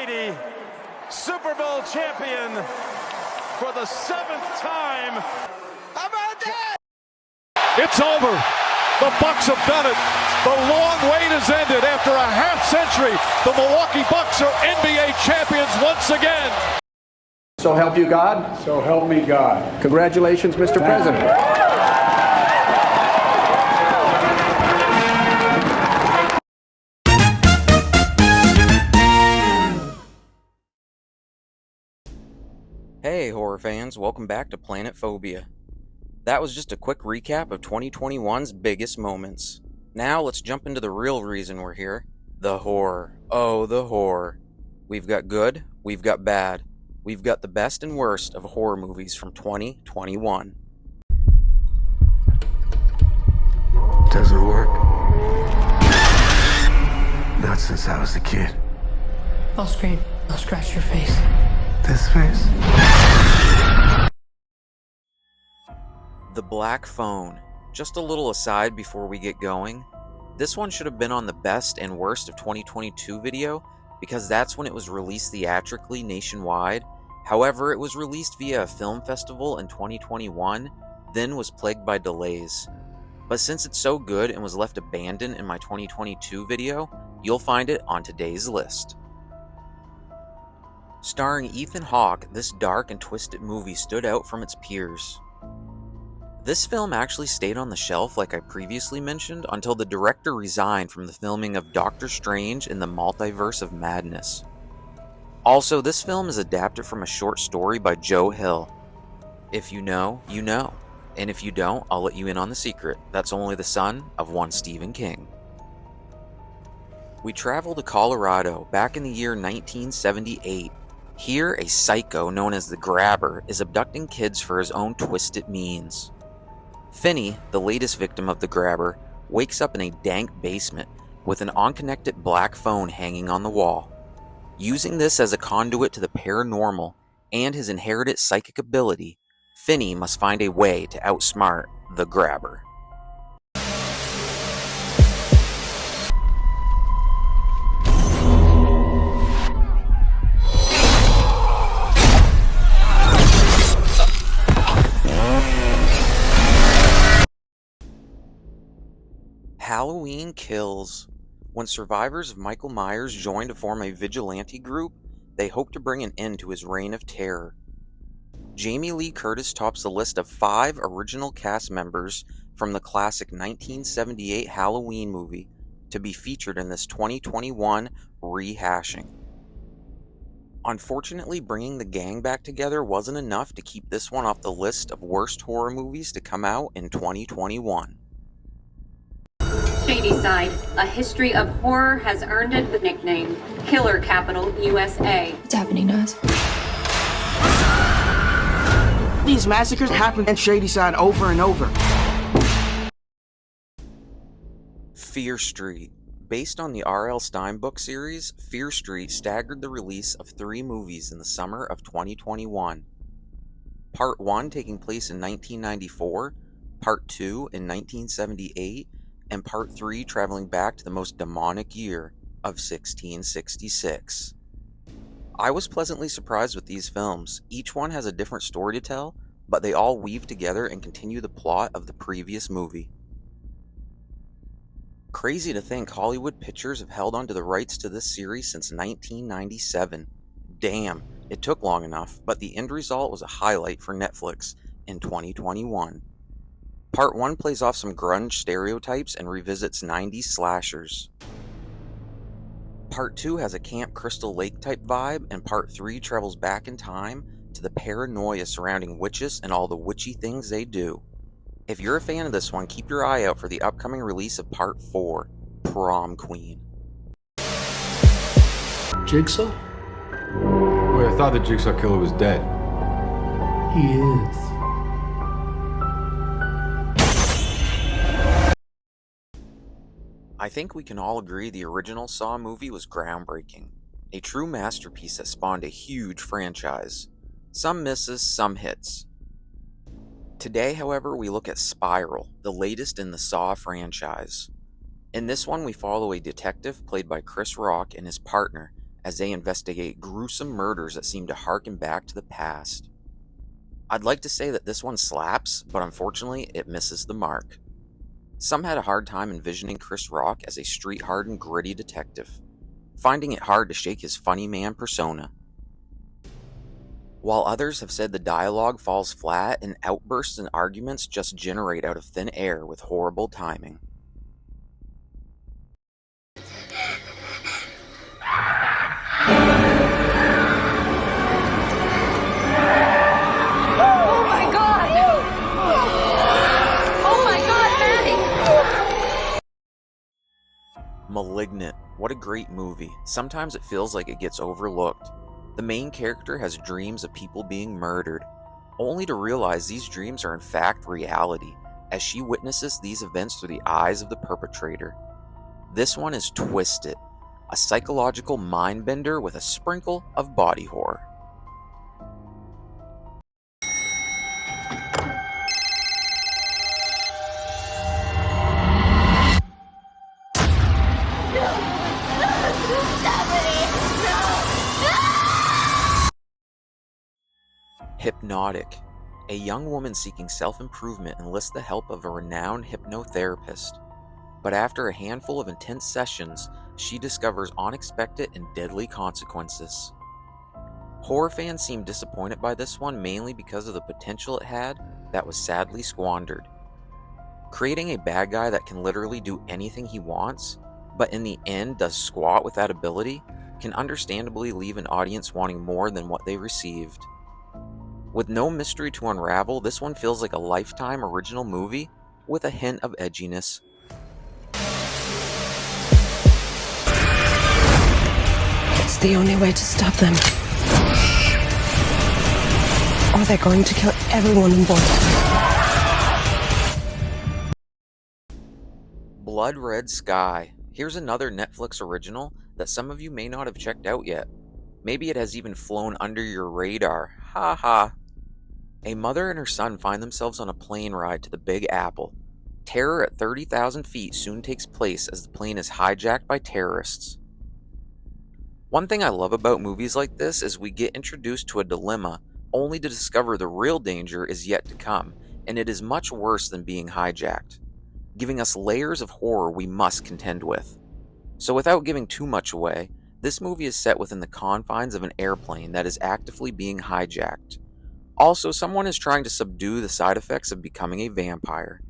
mighty Super Bowl champion for the 7th time. How about that? It's over. The Bucks have done it. The long wait has ended. After a half century, the Milwaukee Bucks are NBA champions once again. So help you God? So help me God. Congratulations, Mr. President. Hey horror fans, welcome back to Planet Phobia. That was just a quick recap of 2021's biggest moments. Now let's jump into the real reason we're here. The horror. Oh, the horror. We've got good, we've got bad. We've got the best and worst of horror movies from 2021. Doesn't work. Not since I was a kid. I'll scream. I'll scratch your face. This face? The Black Phone. Just a little aside before we get going. This one should have been on the best and worst of 2022 video because that's when it was released theatrically nationwide. However, it was released via a film festival in 2021, then was plagued by delays. But since it's so good and was left abandoned in my 2022 video, you'll find it on today's list. Starring Ethan Hawke, this dark and twisted movie stood out from its peers. This film actually stayed on the shelf, like I previously mentioned, until the director resigned from the filming of Doctor Strange in the Multiverse of Madness. Also, this film is adapted from a short story by Joe Hill. If you know, you know. And if you don't, I'll let you in on the secret. That's only the son of one Stephen King. We travel to Colorado back in the year 1978. Here, a psycho known as the Grabber is abducting kids for his own twisted means. Finney, the latest victim of the Grabber, wakes up in a dank basement with an unconnected black phone hanging on the wall. Using this as a conduit to the paranormal and his inherited psychic ability, Finney must find a way to outsmart the Grabber. Halloween Kills. When survivors of Michael Myers join to form a vigilante group, they hope to bring an end to his reign of terror. Jamie Lee Curtis tops the list of 5 original cast members from the classic 1978 Halloween movie to be featured in this 2021 rehashing. Unfortunately, bringing the gang back together wasn't enough to keep this one off the list of worst horror movies to come out in 2021. Shadyside, a history of horror, has earned it the nickname Killer Capital USA. What's happening to us? These massacres happen in Shadyside over and over. Fear Street. Based on the R.L. Stine book series, Fear Street staggered the release of 3 movies in the summer of 2021. Part 1 taking place in 1994, Part 2 in 1978, and Part 3 traveling back to the most demonic year of 1666. I was pleasantly surprised with these films. Each one has a different story to tell, but they all weave together and continue the plot of the previous movie. Crazy to think Hollywood Pictures have held onto the rights to this series since 1997. Damn, it took long enough, but the end result was a highlight for Netflix in 2021. Part 1 plays off some grunge stereotypes and revisits 90s slashers. Part 2 has a Camp Crystal Lake type vibe, and Part 3 travels back in time to the paranoia surrounding witches and all the witchy things they do. If you're a fan of this one, keep your eye out for the upcoming release of Part 4, Prom Queen. Jigsaw? Wait, I thought the Jigsaw Killer was dead. He is. I think we can all agree the original Saw movie was groundbreaking. A true masterpiece that spawned a huge franchise. Some misses, some hits. Today, however, we look at Spiral, the latest in the Saw franchise. In this one, we follow a detective played by Chris Rock and his partner as they investigate gruesome murders that seem to harken back to the past. I'd like to say that this one slaps, but unfortunately it misses the mark. Some had a hard time envisioning Chris Rock as a street-hardened, gritty detective, finding it hard to shake his funny man persona. While others have said the dialogue falls flat and outbursts and arguments just generate out of thin air with horrible timing. Malignant. What a great movie. Sometimes it feels like it gets overlooked. The main character has dreams of people being murdered, only to realize these dreams are in fact reality, as she witnesses these events through the eyes of the perpetrator. This one is Twisted, a psychological mind-bender with a sprinkle of body horror. Hypnotic. A young woman seeking self-improvement enlists the help of a renowned hypnotherapist. But after a handful of intense sessions, she discovers unexpected and deadly consequences. Horror fans seem disappointed by this one mainly because of the potential it had that was sadly squandered. Creating a bad guy that can literally do anything he wants, but in the end does squat with that ability, can understandably leave an audience wanting more than what they received. With no mystery to unravel, this one feels like a Lifetime original movie with a hint of edginess. It's the only way to stop them. Or they're going to kill everyone on board. Blood Red Sky. Here's another Netflix original that some of you may not have checked out yet. Maybe it has even flown under your radar. Ha ha. A mother and her son find themselves on a plane ride to the Big Apple. Terror at 30,000 feet soon takes place as the plane is hijacked by terrorists. One thing I love about movies like this is we get introduced to a dilemma only to discover the real danger is yet to come, and it is much worse than being hijacked, giving us layers of horror we must contend with. So without giving too much away, this movie is set within the confines of an airplane that is actively being hijacked. Also, someone is trying to subdue the side effects of becoming a vampire.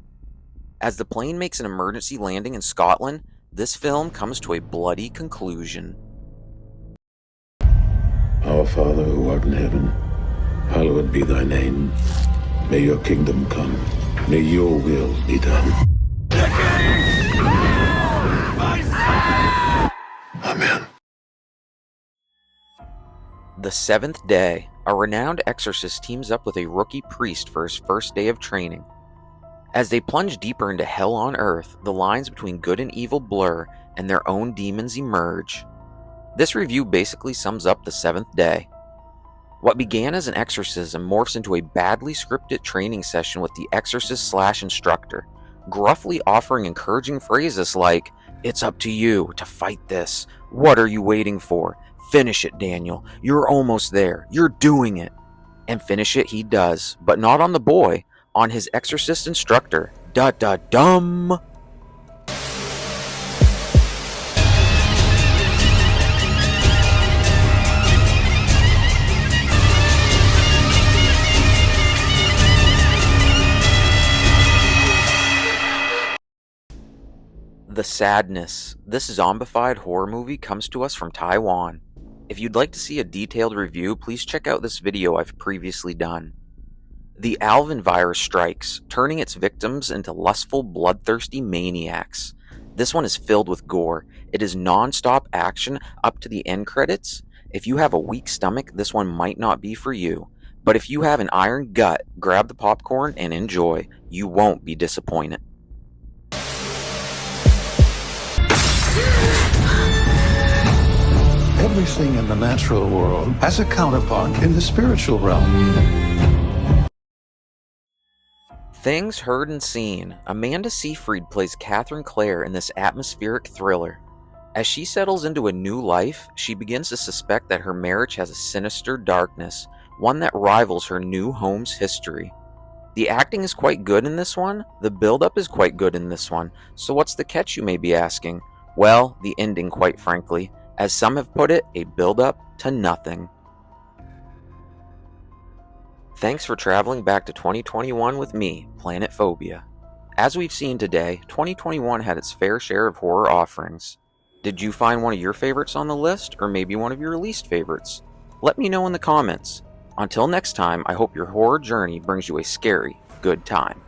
As the plane makes an emergency landing in Scotland, this film comes to a bloody conclusion. Our Father who art in heaven, hallowed be thy name. May your kingdom come. May your will be done. Amen. The Seventh Day. A renowned exorcist teams up with a rookie priest for his first day of training. As they plunge deeper into hell on earth, the lines between good and evil blur and their own demons emerge. This review basically sums up The Seventh Day. What began as an exorcism morphs into a badly scripted training session with the exorcist/instructor, gruffly offering encouraging phrases like, "It's up to you to fight this. What are you waiting for? Finish it, Daniel. You're almost there. You're doing it." And finish it he does, but not on the boy, on his exorcist instructor. Da-da-dum! The Sadness. This zombified horror movie comes to us from Taiwan. If you'd like to see a detailed review, please check out this video I've previously done. The Alvin virus strikes, turning its victims into lustful, bloodthirsty maniacs. This one is filled with gore. It is non-stop action up to the end credits. If you have a weak stomach, this one might not be for you. But if you have an iron gut, grab the popcorn and enjoy. You won't be disappointed. Everything in the natural world has a counterpart in the spiritual realm. Things Heard and Seen. Amanda Seyfried plays Catherine Clare in this atmospheric thriller. As she settles into a new life, she begins to suspect that her marriage has a sinister darkness, one that rivals her new home's history. The acting is quite good in this one, the build-up is quite good in this one, so what's the catch, you may be asking? Well, the ending, quite frankly. As some have put it, a build-up to nothing. Thanks for traveling back to 2021 with me, Planet Phobia. As we've seen today, 2021 had its fair share of horror offerings. Did you find one of your favorites on the list, or maybe one of your least favorites? Let me know in the comments. Until next time, I hope your horror journey brings you a scary good time.